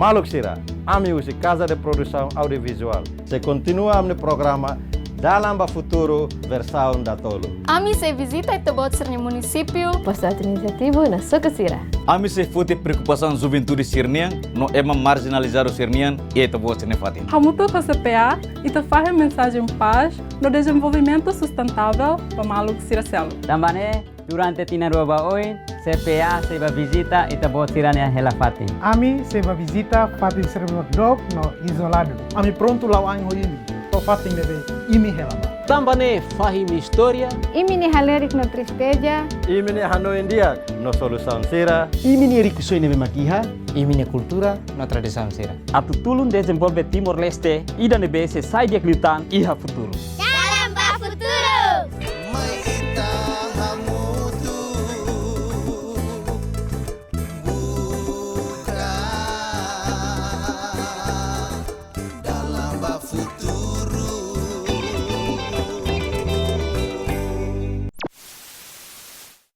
Maluco Sira, ami usi Casa de Produção Audiovisual. Se continua no programa Dalam Futuro versão da Tolo. Ami se visita e tebot sernya município. Projeto iniciativo na Socacira. Ami se fute preocupação juventude sirnian, no ema marginalizar o sirnian e te boa sirne fatin. Hamuto com a CPA e te faz mensagem paz no desenvolvimento sustentável para Maluco Sira Celo. Também durante Tinarua hoje, CPA se vai visita e te boa sirane hela fatin. Ami se vai visita fatin servidor dog no isolado. Ami pronto lá ang hoini. To fatin bebê imi helaba. Também fahim história. Imi ni halerik no tristeja. Imi ni Hanoi India, no Solução Sira. Imi ni rikusoi nebe makiha. Imi ni cultura no tradição sira. A tutulun desenvolve Timor-Leste e da nebe se sai de aclitan e a futuro.